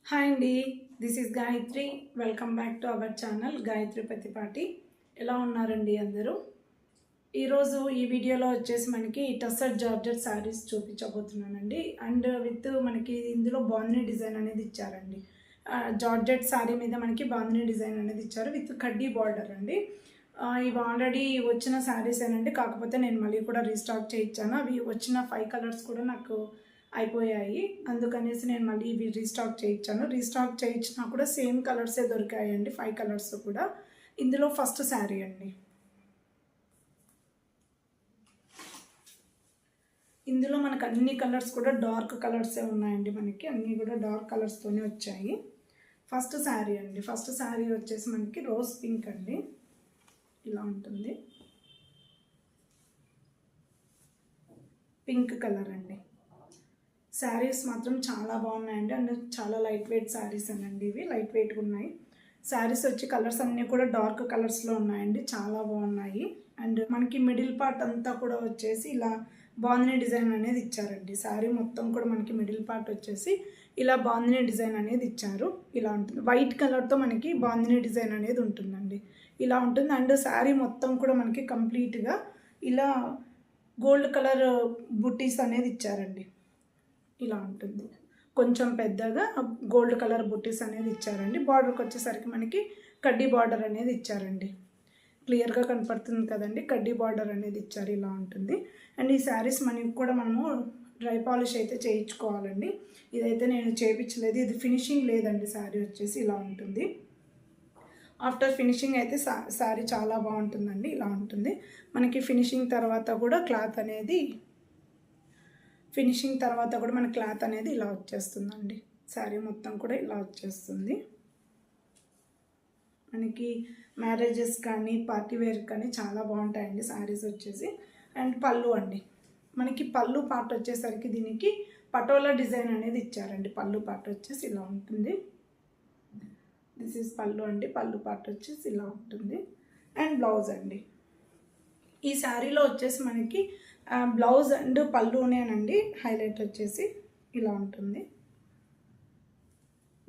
Hi అండి, this is Gayatri. Welcome back to our channel Gayatri Patipati. ఎలా ఉన్నారండి అందరూ? ఈరోజు ఈ వీడియోలో వచ్చేసి మనకి టస్సర్ జార్జెట్ శారీస్ చూపించబోతున్నానండి. అండ్ విత్ మనకి ఇందులో బాందినీ డిజైన్ అనేది ఇచ్చారండి. జార్జెట్ శారీ మీద మనకి బాందినీ డిజైన్ అనేది ఇచ్చారు విత్ కడ్డీ బార్డర్ అండి. ఇవి ఆల్రెడీ వచ్చిన శారీసేనండి, కాకపోతే నేను మళ్ళీ కూడా రీస్టాక్ చేయించాను. అవి వచ్చిన 5 కలర్స్ కూడా నాకు అయిపోయాయి, అందుకనేసి నేను మళ్ళీ ఇవి రీస్టాక్ చేయించాను. రీస్టాక్ చేయించినా కూడా సేమ్ కలర్సే దొరికాయండి, 5 కలర్స్ కూడా. ఇందులో ఫస్ట్ శారీ అండి. ఇందులో మనకు అన్ని కలర్స్ కూడా డార్క్ కలర్సే ఉన్నాయండి. మనకి అన్నీ కూడా డార్క్ కలర్స్తోనే వచ్చాయి. ఫస్ట్ శారీ అండి. ఫస్ట్ శారీ వచ్చేసి మనకి రోజ్ పింక్ అండి, ఇలా ఉంటుంది. పింక్ కలర్ అండి. శారీస్ మాత్రం చాలా బాగున్నాయండి. అండ్ చాలా లైట్ వెయిట్ శారీస్ అండి, ఇవి లైట్ వెయిట్గా ఉన్నాయి. శారీస్ వచ్చి కలర్స్ అన్నీ కూడా డార్క్ కలర్స్లో ఉన్నాయండి, చాలా బాగున్నాయి. అండ్ మనకి మిడిల్ పార్ట్ అంతా కూడా వచ్చేసి ఇలా బాందినీ డిజైన్ అనేది ఇచ్చారండి. శారీ మొత్తం కూడా మనకి మిడిల్ పార్ట్ వచ్చేసి ఇలా బాందినీ డిజైన్ అనేది ఇచ్చారు. ఇలా ఉంటుంది, వైట్ కలర్తో మనకి బాందినీ డిజైన్ అనేది ఉంటుందండి, ఇలా ఉంటుంది. అండ్ శారీ మొత్తం కూడా మనకి కంప్లీట్గా ఇలా గోల్డ్ కలర్ బుట్టీస్ అనేది ఇచ్చారండి, ఇలా ఉంటుంది. కొంచెం పెద్దగా గోల్డ్ కలర్ బుట్టీస్ అనేది ఇచ్చారండి. బార్డర్కి వచ్చేసరికి మనకి కడ్డీ బార్డర్ అనేది ఇచ్చారండి. క్లియర్గా కనపడుతుంది కదండి, కడ్డీ బార్డర్ అనేది ఇచ్చారు, ఇలా ఉంటుంది. అండ్ ఈ శారీస్ మనకి కూడా మనము డ్రై పాలిష్ అయితే చేయించుకోవాలండి. ఇదైతే నేను చేయించలేదు, ఇది ఫినిషింగ్ లేదండి. శారీ వచ్చేసి ఇలా ఉంటుంది. ఆఫ్టర్ ఫినిషింగ్ అయితే శారీ చాలా బాగుంటుందండి, ఇలా ఉంటుంది. మనకి ఫినిషింగ్ తర్వాత కూడా క్లాత్ అనేది మన క్లాత్ అనేది ఇలా వచ్చేస్తుందండి. శారీ మొత్తం కూడా ఇలా వచ్చేస్తుంది. మనకి మ్యారేజెస్ కానీ పార్టీ వేర్ కానీ చాలా బాగుంటాయండి శారీస్ వచ్చేసి. అండ్ పళ్ళు అండి, మనకి పళ్ళు పార్ట్ వచ్చేసరికి దీనికి పటోలా డిజైన్ అనేది ఇచ్చారండి. పళ్ళు పార్ట్ వచ్చేసి ఇలా ఉంటుంది. దిస్ ఈజ్ పళ్ళు అండి. పళ్ళు పార్ట్ వచ్చేసి ఇలా ఉంటుంది. అండ్ బ్లౌజ్ అండి. ఈ శారీలో వచ్చేసి మనకి బ్లౌజ్ అండ్ పళ్ళునేనండి హైలైట్ వచ్చేసి ఇలా ఉంటుంది.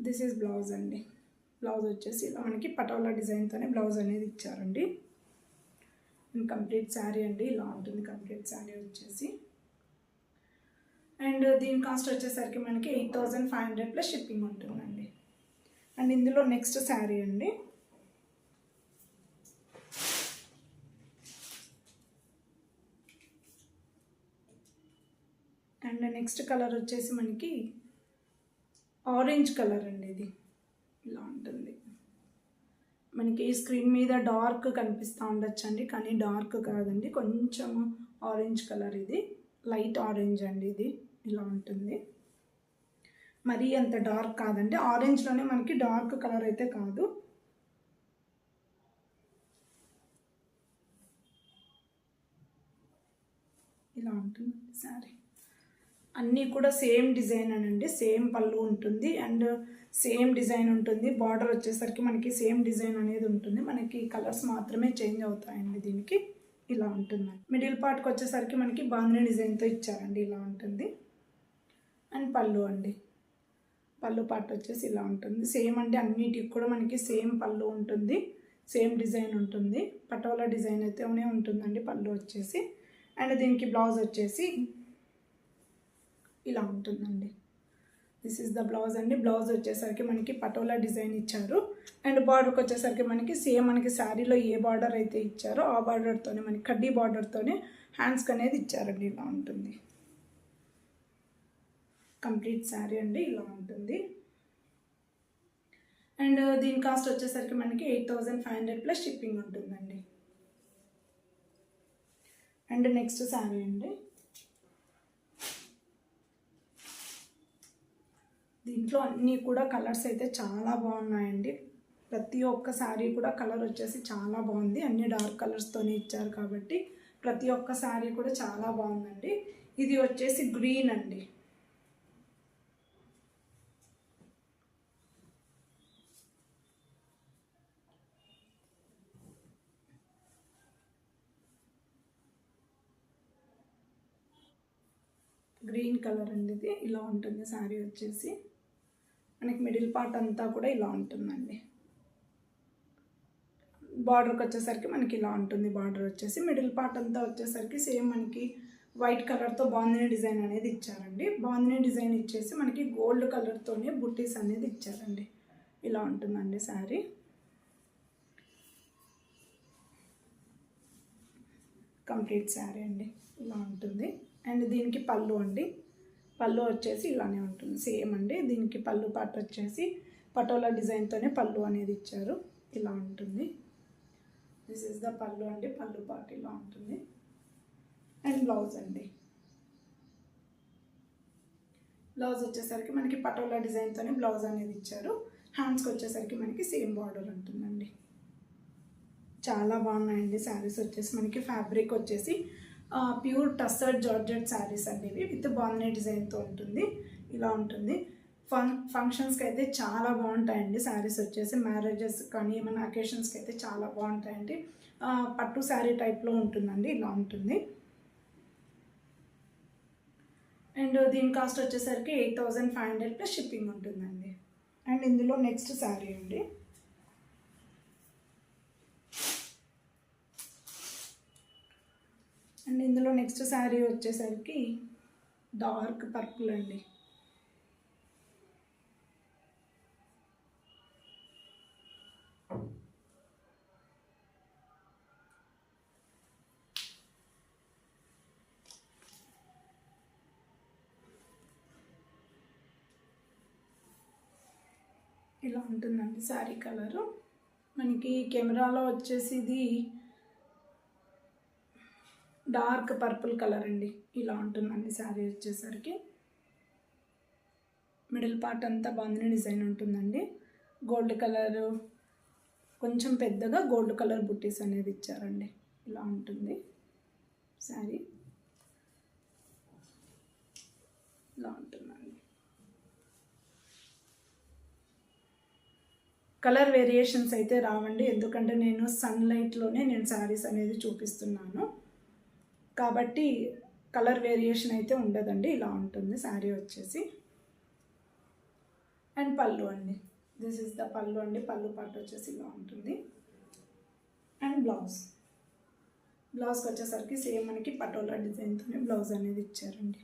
దిస్ ఈజ్ బ్లౌజ్ అండి. బ్లౌజ్ వచ్చేసి ఇలా మనకి పటోలా డిజైన్తోనే బ్లౌజ్ అనేది ఇచ్చారండి. కంప్లీట్ శారీ అండి, ఇలా ఉంటుంది కంప్లీట్ శారీ వచ్చేసి. అండ్ దీని కాస్ట్ వచ్చేసరికి మనకి 8500 ప్లస్ షిప్పింగ్ ఉంటుందండి. అండ్ ఇందులో నెక్స్ట్ శారీ అండి. అండ్ నెక్స్ట్ కలర్ వచ్చేసి మనకి ఆరెంజ్ కలర్ అండి, ఇది ఇలా ఉంటుంది. మనకి స్క్రీన్ మీద డార్క్ కనిపిస్తూ ఉండొచ్చండి, కానీ డార్క్ కాదండి, కొంచెం ఆరెంజ్ కలర్. ఇది లైట్ ఆరెంజ్ అండి, ఇది ఇలా ఉంటుంది. మరీ అంత డార్క్ కాదండి, ఆరెంజ్లోనే మనకి డార్క్ కలర్ అయితే కాదు. ఇలా ఉంటుంది శారీ. అన్నీ కూడా సేమ్ డిజైన్ అనండి, సేమ్ పళ్ళు ఉంటుంది అండ్ సేమ్ డిజైన్ ఉంటుంది. బార్డర్ వచ్చేసరికి మనకి సేమ్ డిజైన్ అనేది ఉంటుంది. మనకి కలర్స్ మాత్రమే చేంజ్ అవుతాయండి దీనికి, ఇలా ఉంటుంది. మిడిల్ పార్ట్కి వచ్చేసరికి మనకి బాందినీ డిజైన్తో ఇచ్చారండి, ఇలా ఉంటుంది. అండ్ పళ్ళు అండి, పళ్ళు పార్ట్ వచ్చేసి ఇలా ఉంటుంది. సేమ్ అండి, అన్నిటికి కూడా మనకి సేమ్ పళ్ళు ఉంటుంది, సేమ్ డిజైన్ ఉంటుంది. పటోలా డిజైన్ అయితేనే ఉంటుందండి పళ్ళు వచ్చేసి. అండ్ దీనికి బ్లౌజ్ వచ్చేసి ఇలా ఉంటుందండి. దిస్ ఈజ్ ద బ్లౌజ్ అండి. బ్లౌజ్ వచ్చేసరికి మనకి పటోలా డిజైన్ ఇచ్చారు. అండ్ బార్డర్కి వచ్చేసరికి మనకి సేమ్ మనకి శారీలో ఏ బార్డర్ అయితే ఇచ్చారో ఆ బార్డర్తోనే మనకి కడ్డీ బార్డర్తోనే హ్యాండ్స్కి అనేది ఇచ్చారండి, ఇలా ఉంటుంది. కంప్లీట్ శారీ అండి, ఇలా ఉంటుంది. అండ్ దీని కాస్ట్ వచ్చేసరికి మనకి 8500 ప్లస్ షిప్పింగ్ ఉంటుందండి. అండ్ నెక్స్ట్ శారీ అండి. దీంట్లో అన్నీ కూడా కలర్స్ అయితే చాలా బాగున్నాయండి. ప్రతి ఒక్క శారీ కూడా కలర్ వచ్చేసి చాలా బాగుంది. అన్ని డార్క్ కలర్స్తోనే ఇచ్చారు కాబట్టి ప్రతి ఒక్క శారీ కూడా చాలా బాగుందండి. ఇది వచ్చేసి గ్రీన్ అండి. గ్రీన్ కలర్ అండి, ఇది ఇలా ఉంటుంది శారీ వచ్చేసి. మనకి మిడిల్ పార్ట్ అంతా కూడా ఇలా ఉంటుందండి. బార్డర్కి వచ్చేసరికి మనకి ఇలా ఉంటుంది. బార్డర్ వచ్చేసి మిడిల్ పార్ట్ అంతా వచ్చేసరికి సేమ్ మనకి వైట్ కలర్తో బాందిని డిజైన్ అనేది ఇచ్చారండి. బాందిని డిజైన్ ఇచ్చేసి మనకి గోల్డ్ కలర్తోనే బుట్టీస్ అనేది ఇచ్చారండి. ఇలా ఉంటుందండి శారీ. కంప్లీట్ శారీ అండి ఇలా ఉంటుంది. అండ్ దీనికి పళ్ళు అండి. పళ్ళు వచ్చేసి ఇలానే ఉంటుంది సేమ్ అండి. దీనికి పళ్ళు పార్ట్ వచ్చేసి పటోలా డిజైన్తోనే పళ్ళు అనేది ఇచ్చారు. ఇలా ఉంటుంది. దిస్ ఈజ్ ద పళ్ళు అండి. పళ్ళు పార్ట్ ఇలా ఉంటుంది. అండ్ బ్లౌజ్ అండి. బ్లౌజ్ వచ్చేసరికి మనకి పటోలా డిజైన్తోనే బ్లౌజ్ అనేది ఇచ్చారు. హ్యాండ్స్కి వచ్చేసరికి మనకి సేమ్ బార్డర్ ఉంటుందండి. చాలా బాగున్నాయండి శారీస్ వచ్చేసి. మనకి ఫ్యాబ్రిక్ వచ్చేసి ప్యూర్ టస్సర్డ్ జార్జెట్ శారీస్ అండి ఇవి. విత్ బాందిని డిజైన్తో ఉంటుంది. ఇలా ఉంటుంది. ఫంక్షన్స్కి అయితే చాలా బాగుంటాయండి శారీస్ వచ్చేసి. మ్యారేజెస్ కానీ ఏమైనా అకేషన్స్కి అయితే చాలా బాగుంటాయండి. పట్టు శారీ టైప్లో ఉంటుందండి. ఇలా ఉంటుంది. అండ్ దీని కాస్ట్ వచ్చేసరికి 8500 ప్లస్ షిప్పింగ్ ఉంటుందండి. అండ్ ఇందులో నెక్స్ట్ శారీ అండి. అండ్ ఇందులో నెక్స్ట్ శారీ వచ్చేసరికి డార్క్ పర్పుల్ అండి. ఇలా ఉంటుందండి శారీ కలరు. మనకి కెమెరాలో వచ్చేసి ఇది డార్క్ పర్పుల్ కలర్ అండి. ఇలా ఉంటుందండి శారీ వచ్చేసరికి. మిడిల్ పార్ట్ అంతా బాందిని డిజైన్ ఉంటుందండి. గోల్డ్ కలర్ కొంచెం పెద్దగా గోల్డ్ కలర్ బుట్టీస్ అనేది ఇచ్చారండి. ఇలా ఉంటుంది శారీ. ఇలా ఉంటుందండి. కలర్ వేరియేషన్స్ అయితే రావండి, ఎందుకంటే నేను సన్లైట్లోనే శారీస్ అనేది చూపిస్తున్నాను కాబట్టి కలర్ వేరియేషన్ అయితే ఉండదండి. ఇలా ఉంటుంది శారీ వచ్చేసి. అండ్ పళ్ళు అండి. దిస్ ఇస్ ద పళ్ళు అండి. పళ్ళు పార్ట్ వచ్చేసి ఇలా ఉంటుంది. అండ్ బ్లౌజ్కి వచ్చేసరికి సేమ్ మనకి పటోలా డిజైన్తోనే బ్లౌజ్ అనేది ఇచ్చారండి.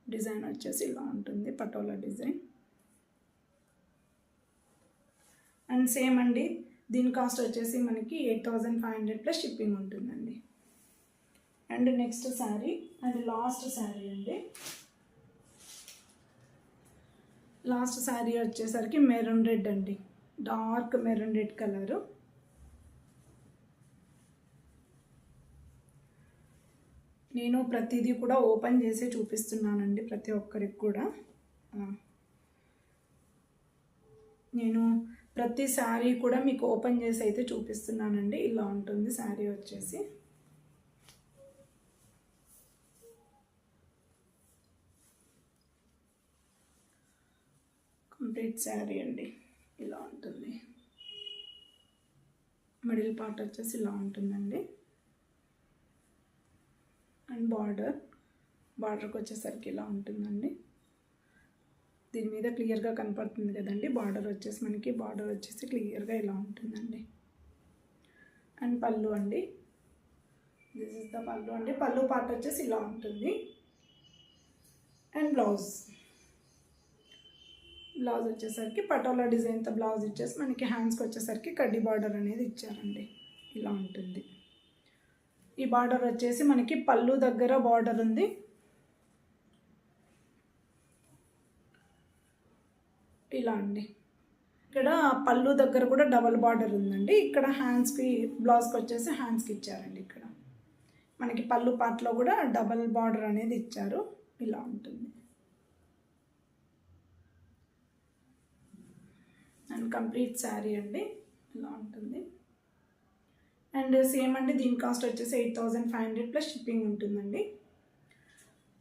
డిజైన్ వచ్చేసి ఇలా ఉంటుంది. పటోలా డిజైన్. అండ్ సేమ్ అండి. దీని కాస్ట్ వచ్చేసి మనకి 8500 ప్లస్ షిప్పింగ్ ఉంటుందండి. And next sari and last sari అండి. లాస్ట్ శారీ వచ్చేసరికి మెరూన్ రెడ్ అండి. Dark maroon red colour. నేను ప్రతిదీ కూడా ఓపెన్ చేసి చూపిస్తున్నానండి ప్రతి ఒక్కరికి కూడా. నేను ప్రతి శారీ కూడా మీకు ఓపెన్ చేసి అయితే చూపిస్తున్నానండి. ఇలా ఉంటుంది శారీ వచ్చేసి. కంప్లీట్ శారీ అండి ఇలా ఉంటుంది. మిడిల్ పార్ట్ వచ్చేసి ఇలా ఉంటుందండి. అండ్ బార్డర్కి వచ్చేసరికి ఇలా ఉంటుందండి. దీని మీద క్లియర్గా కనపడుతుంది కదండి. బార్డర్ వచ్చేసి క్లియర్గా ఇలా ఉంటుందండి. అండ్ పళ్ళు అండి. దిస్ ఇస్ ద పళ్ళు అండి. పళ్ళు పార్ట్ వచ్చేసి ఇలా ఉంటుంది. అండ్ బ్లౌజ్ వచ్చేసరికి పటోలా డిజైన్తో బ్లౌజ్ ఇచ్చేసి మనకి హ్యాండ్స్కి వచ్చేసరికి కడ్డీ బార్డర్ అనేది ఇచ్చారండి. ఇలా ఉంటుంది. ఈ బార్డర్ వచ్చేసి మనకి పళ్ళు దగ్గర బార్డర్ ఉంది. ఇలా అండి. ఇక్కడ పళ్ళు దగ్గర కూడా డబల్ బార్డర్ ఉందండి. ఇక్కడ హ్యాండ్స్కి బ్లౌజ్కి వచ్చేసి హ్యాండ్స్కి ఇచ్చారండి. ఇక్కడ మనకి పళ్ళు పార్ట్లో కూడా డబల్ బార్డర్ అనేది ఇచ్చారు. ఇలా ఉంటుంది. అండ్ కంప్లీట్ శారీ అండి ఇలా ఉంటుంది. అండ్ సేమ్ అండి. దీని కాస్ట్ వచ్చేసి 8500 ప్లస్ షిప్పింగ్ ఉంటుందండి.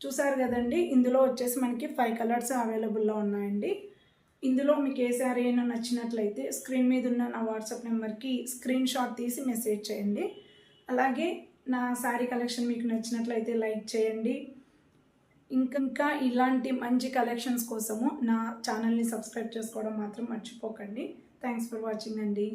చూసారు కదండి. ఇందులో వచ్చేసి మనకి 5 కలర్స్ అవైలబుల్లో ఉన్నాయండి. ఇందులో మీకు ఏ శారీ అయినా నచ్చినట్లయితే స్క్రీన్ మీద ఉన్న నా వాట్సాప్ నెంబర్కి స్క్రీన్ షాట్ తీసి మెసేజ్ చేయండి. అలాగే నా శారీ కలెక్షన్ మీకు నచ్చినట్లయితే లైక్ చేయండి. ఇంకా ఇలాంటి మంచి కలెక్షన్స్ కోసము నా ఛానల్ని సబ్స్క్రైబ్ చేసుకోవడం మాత్రం మర్చిపోకండి. థ్యాంక్స్ ఫర్ వాచింగ్ అండి.